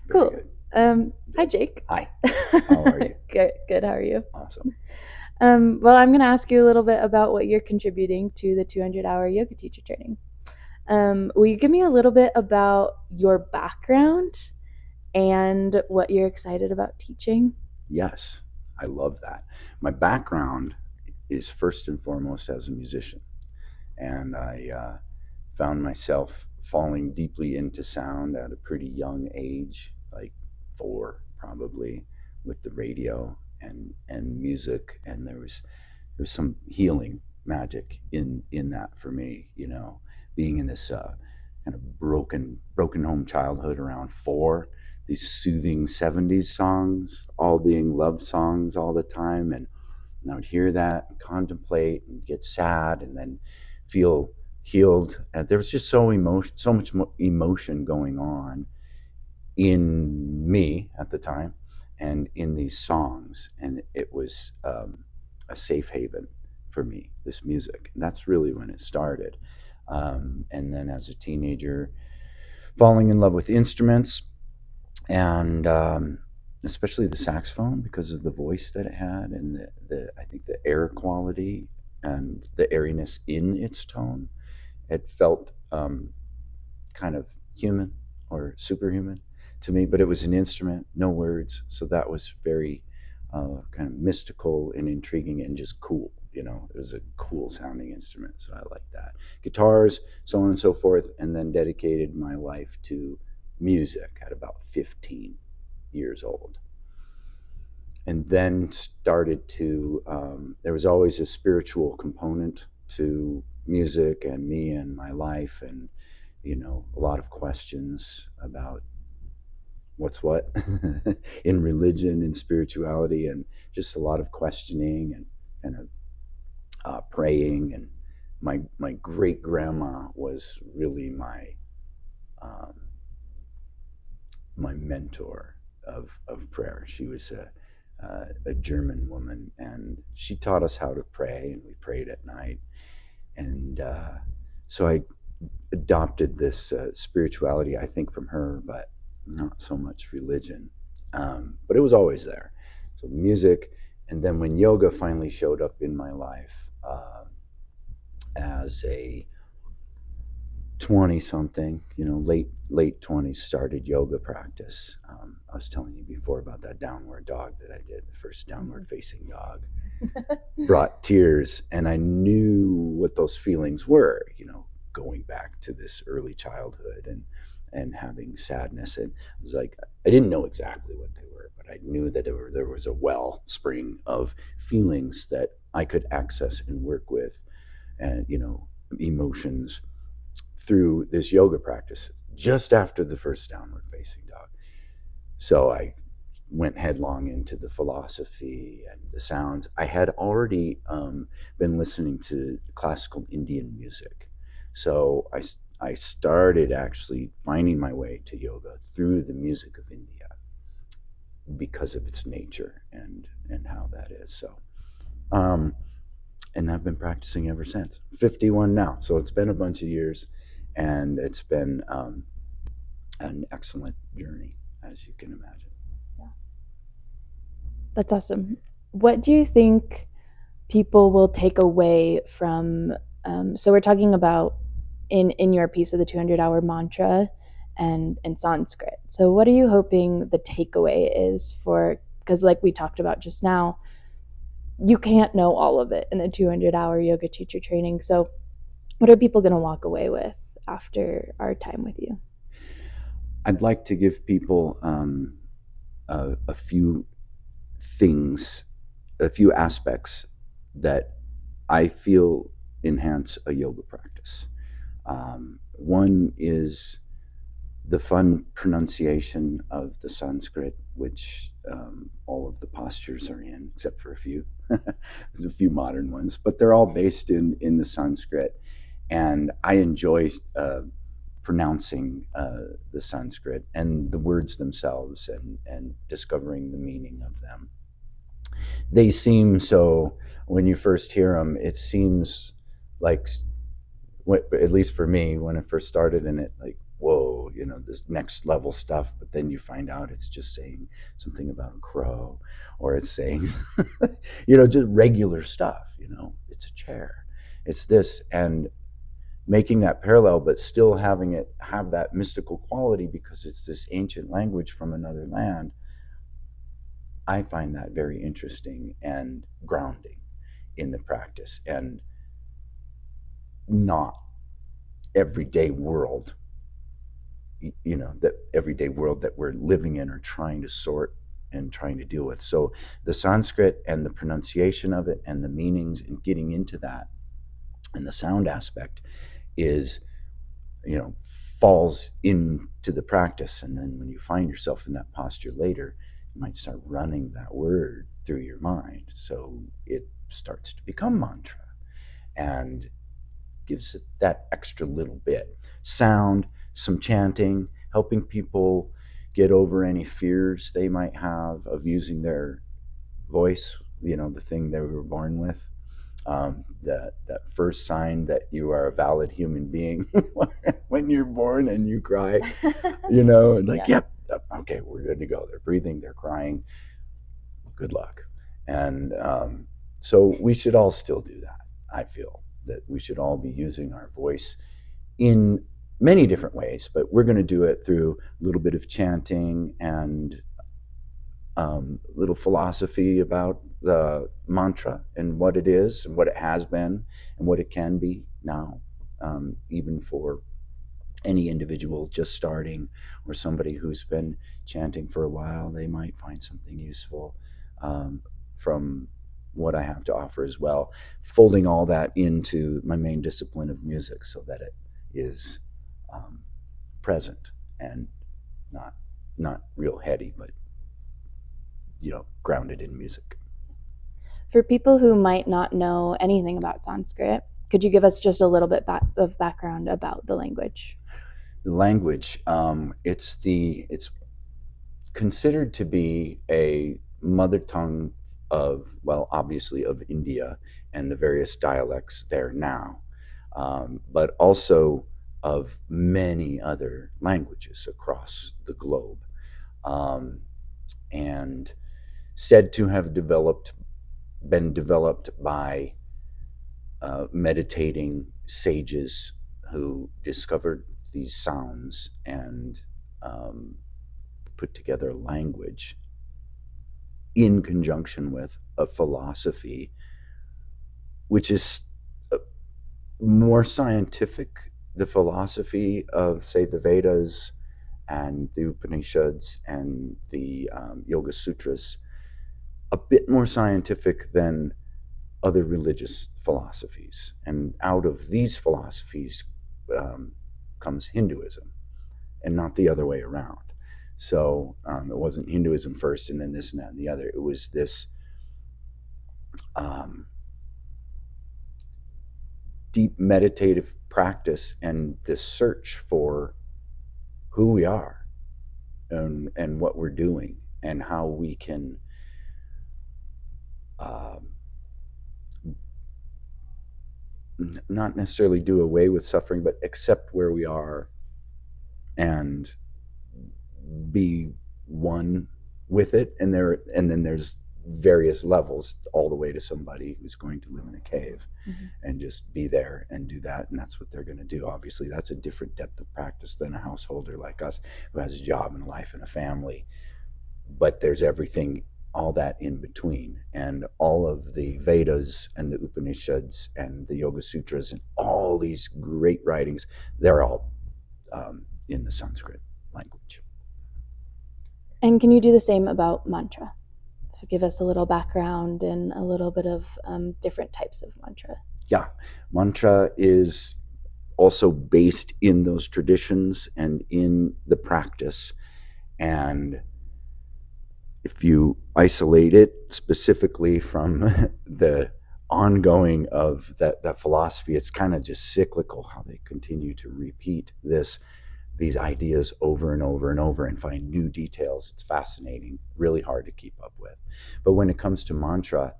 Very Cool. good. Hi, Jake. Hi. How are you? Good. How are you? Awesome. Well, I'm going to ask you a little bit about what you're contributing to the 200-hour yoga teacher training. Will you give me a little bit about your background and what you're excited about teaching? Yes, I love that. My background is first and foremost as a musician, and I found myself falling deeply into sound at a pretty young age, like 4 probably, with the radio and music, and there was some healing magic in that for me, being in this kind of broken home childhood around 4, these soothing 70s songs all being love songs all the time, and I would hear that and contemplate and get sad and then feel healed. And there was just so much emotion going on in me at the time and in these songs, and it was a safe haven for me, this music, and that's really when it started. And then as a teenager, falling in love with instruments, and especially the saxophone because of the voice that it had, and the I think the air quality and the airiness in its tone. It felt kind of human or superhuman to me, but it was an instrument, no words, so that was very kind of mystical and intriguing and just cool. It was a cool sounding instrument, so I like that. Guitars, so on and so forth, and then dedicated my life to music at about 15 years old. And then started to, there was always a spiritual component to music and me and my life, and, a lot of questions about what's what in religion and spirituality, and just a lot of questioning and kind of praying. And my great grandma was really um, my mentor of prayer. She was a German woman, and she taught us how to pray, and we prayed at night. And so I adopted this spirituality, I think, from her, but not so much religion. But it was always there. So music, and then when yoga finally showed up in my life as a 20 something, late 20s, started yoga practice. I was telling you before about that downward dog that I did, the first downward facing dog. Brought tears, and I knew what those feelings were, going back to this early childhood and having sadness. And it was like, I didn't know exactly what they were, but I knew that there was a wellspring of feelings that I could access and work with, and emotions through this yoga practice just after the first downward facing dog. So I went headlong into the philosophy and the sounds. I had already been listening to classical Indian music. So I started actually finding my way to yoga through the music of India because of its nature and how that is. So, and I've been practicing ever since. 51 now. So it's been a bunch of years, and it's been an excellent journey, as you can imagine. That's awesome. What do you think people will take away from? So we're talking about in your piece of the 200-hour mantra and Sanskrit. So what are you hoping the takeaway is for? Because like we talked about just now, you can't know all of it in a 200-hour yoga teacher training. So what are people going to walk away with after our time with you? I'd like to give people a few things, a few aspects that I feel enhance a yoga practice. One is the fun pronunciation of the Sanskrit, which all of the postures are in, except for a few. There's a few modern ones, but they're all based in the Sanskrit. And I enjoy pronouncing the Sanskrit and the words themselves, and discovering the meaning of them. They seem so, when you first hear them, it seems like, at least for me, when I first started in it, like, whoa, this next level stuff, but then you find out it's just saying something about a crow, or it's saying, just regular stuff, it's a chair, it's this, and making that parallel, but still having it have that mystical quality because it's this ancient language from another land. I find that very interesting and grounding in the practice, and not everyday world, that everyday world that we're living in or trying to sort and trying to deal with. So the Sanskrit and the pronunciation of it and the meanings and getting into that and the sound aspect is, falls into the practice. And then when you find yourself in that posture later, you might start running that word through your mind. So it starts to become mantra and gives it that extra little bit. Sound, some chanting, helping people get over any fears they might have of using their voice, the thing they were born with. That first sign that you are a valid human being when you're born and you cry, and like, Yeah. yep, okay, we're good to go. They're breathing, they're crying. Good luck. And so we should all still do that. I feel that we should all be using our voice in many different ways, but we're going to do it through a little bit of chanting and little philosophy about the mantra and what it is and what it has been and what it can be now, even for any individual just starting or somebody who's been chanting for a while. They might find something useful from what I have to offer as well, folding all that into my main discipline of music so that it is present and not not real heady, but grounded in music. For people who might not know anything about Sanskrit, could you give us just a little bit of background about the language? The language, it's considered to be a mother tongue of, well, obviously of India and the various dialects there now, but also of many other languages across the globe, um, and said to have been developed by meditating sages who discovered these sounds and um, put together language in conjunction with a philosophy which is uh, more scientific. The philosophy of, say, the Vedas and the Upanishads and the Yoga Sutras, a bit more scientific than other religious philosophies. And out of these philosophies comes Hinduism, and not the other way around. So it wasn't Hinduism first and then this and that and the other. It was this um, deep meditative practice and this search for who we are and what we're doing and how we can um, not necessarily do away with suffering, but accept where we are and be one with it. And then there's various levels all the way to somebody who's going to live in a cave and just be there and do that, and that's what they're going to do. Obviously that's a different depth of practice than a householder like us who has a job and a life and a family, but there's everything, all that in between. And all of the Vedas and the Upanishads and the Yoga Sutras and all these great writings, they're all in the Sanskrit language. And can you do the same about mantra? So give us a little background and a little bit of different types of mantra. Yeah, mantra is also based in those traditions and in the practice. And if you isolate it specifically from the ongoing of that philosophy, it's kind of just cyclical how they continue to repeat these ideas over and over and over and find new details. It's fascinating, really hard to keep up with. But when it comes to mantra,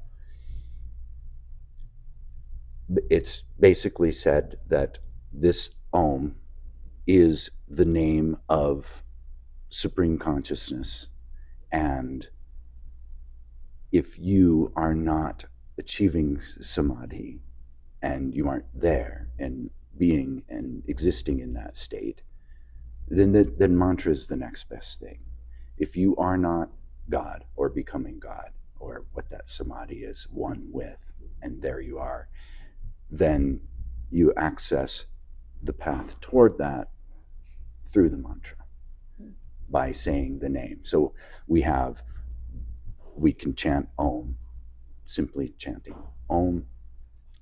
it's basically said that this Om is the name of supreme consciousness. And if you are not achieving samadhi and you aren't there and being and existing in that state, then mantra is the next best thing. If you are not God or becoming God or what that samadhi is, one with, and there you are, then you access the path toward that through the mantra by saying the name. So we can chant Om, simply chanting Om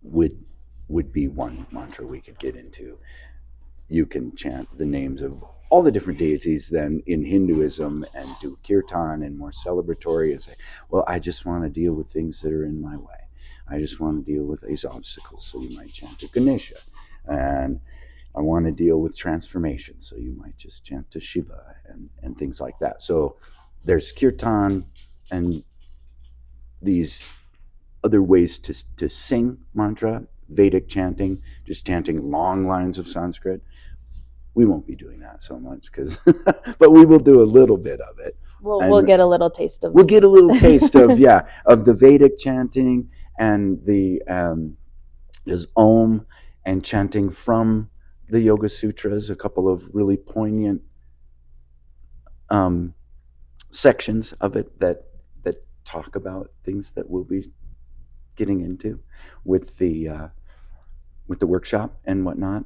would be one mantra we could get into. You can chant the names of all the different deities then in Hinduism and do kirtan and more celebratory and say, well, I just want to deal with things that are in my way. I just want to deal with these obstacles. So you might chant to Ganesha. And I want to deal with transformation. So you might just chant to Shiva and things like that. So there's kirtan and these other ways to sing mantra, Vedic chanting, just chanting long lines of Sanskrit. We won't be doing that so much but we will do a little bit of it. We'll get a little taste of. We'll get a little taste of the Vedic chanting and the is Om and chanting from the Yoga Sutras. A couple of really poignant sections of it that talk about things that we'll be getting into with the workshop and whatnot.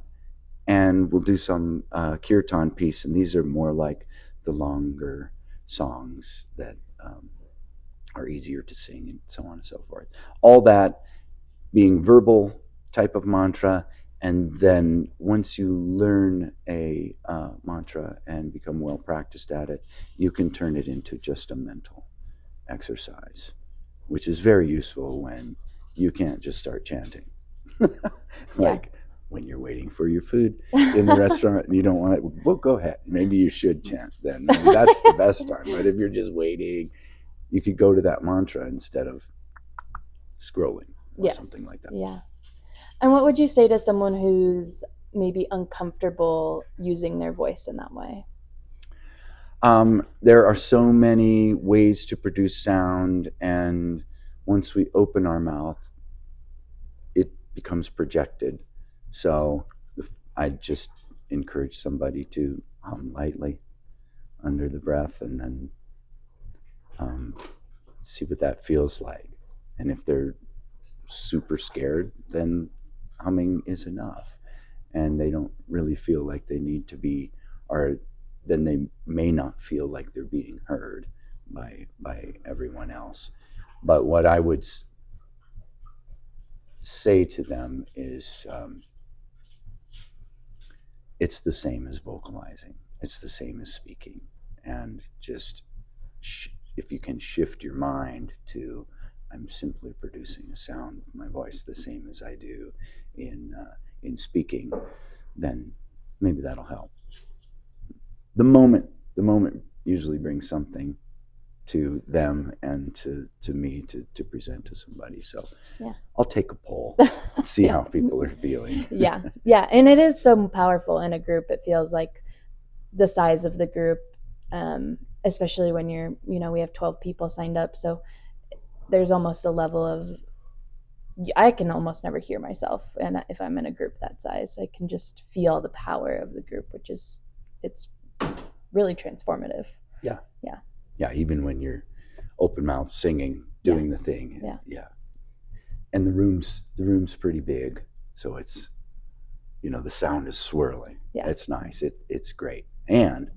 And we'll do some kirtan piece, and these are more like the longer songs that are easier to sing and so on and so forth. All that being verbal type of mantra, and then once you learn a mantra and become well practiced at it, you can turn it into just a mental exercise, which is very useful when you can't just start chanting. Like when you're waiting for your food in the restaurant and you don't want it, well, go ahead. Maybe you should chant then. Maybe that's the best time. But if you're just waiting, you could go to that mantra instead of scrolling or something like that. Yeah. And what would you say to someone who's maybe uncomfortable using their voice in that way? There are so many ways to produce sound, and once we open our mouth, it becomes projected. So I just encourage somebody to hum lightly under the breath and then see what that feels like. And if they're super scared, then humming is enough. And they don't really feel like they need to be, or then they may not feel like they're being heard by everyone else. But what I would say to them is it's the same as vocalizing. It's the same as speaking. And just if you can shift your mind to, I'm simply producing a sound with my voice the same as I do in speaking, then maybe that'll help. The moment usually brings something to them and to me to present to somebody. So I'll take a poll and see how people are feeling. Yeah. And it is so powerful in a group. It feels like the size of the group, especially when we have 12 people signed up. So there's almost a level of, I can almost never hear myself. And if I'm in a group that size, I can just feel the power of the group, it's really transformative. Yeah, even when you're open mouth singing, doing the thing. Yeah. And the room's pretty big, so it's the sound is swirling. Yeah. It's nice. It's great. And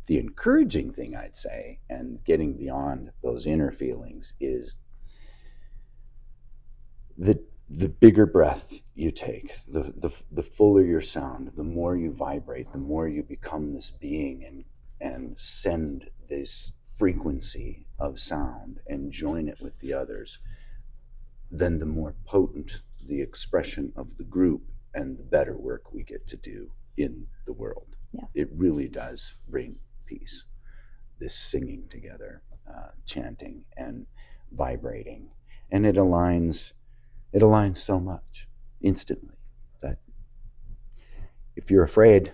the encouraging thing I'd say, and getting beyond those inner feelings, is the bigger breath you take, the fuller your sound, the more you vibrate, the more you become this being and send this frequency of sound and join it with the others, then the more potent the expression of the group and the better work we get to do in the world. Yeah. It really does bring peace, this singing together, chanting and vibrating, and it aligns so much instantly that if you're afraid,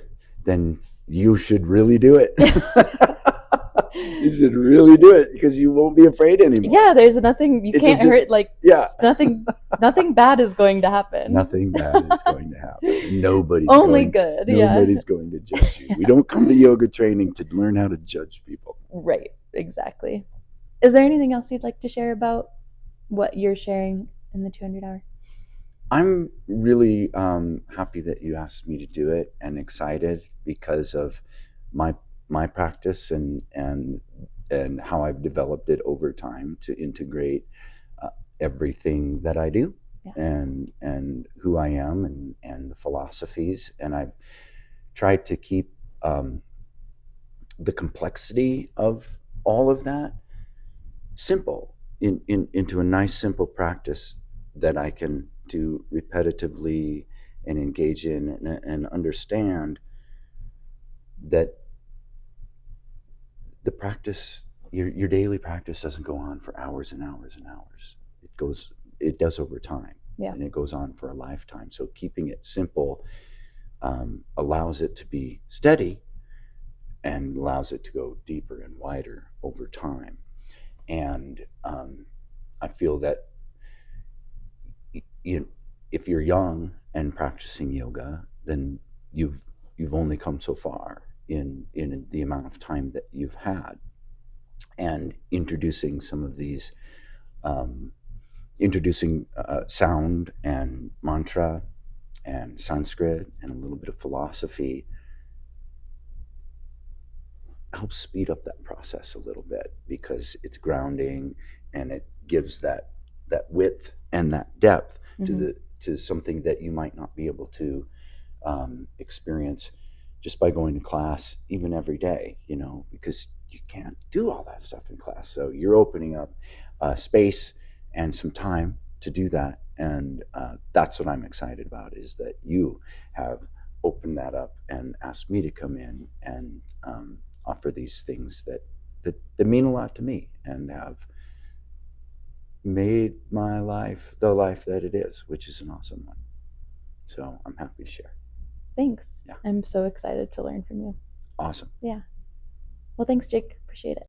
then you should really do it. You should really do it because you won't be afraid anymore. Yeah, there's nothing you It'll can't just, hurt. Like, yeah, nothing bad is going to happen. nothing bad is going to happen. Only good. Yeah. Nobody's going to judge you. We don't come to yoga training to learn how to judge people. Right. Exactly. Is there anything else you'd like to share about what you're sharing in the 200 hour? I'm really happy that you asked me to do it, and excited because of my my practice and how I've developed it over time to integrate everything that I do, Yeah. and who I am, and the philosophies. And I've tried to keep the complexity of all of that simple into a nice simple practice that I can do repetitively and engage in, and understand that the practice, your daily practice, doesn't go on for hours and hours and hours. It does over time. Yeah. And it goes on for a lifetime. So keeping it simple allows it to be steady and allows it to go deeper and wider over time. And I feel that you, if you're young and practicing yoga, then you've only come so far in the amount of time that you've had, and introducing some of these, introducing sound and mantra and Sanskrit and a little bit of philosophy helps speed up that process a little bit, because it's grounding, and it gives that width and that depth to something that you might not be able to experience just by going to class, even every day, because you can't do all that stuff in class. So you're opening up space and some time to do that. And that's what I'm excited about, is that you have opened that up and asked me to come in and offer these things that mean a lot to me, and have made my life the life that it is, which is an awesome one. So I'm happy to share. Thanks. Yeah. I'm so excited to learn from you. Awesome. Yeah. Well, thanks, Jake. Appreciate it.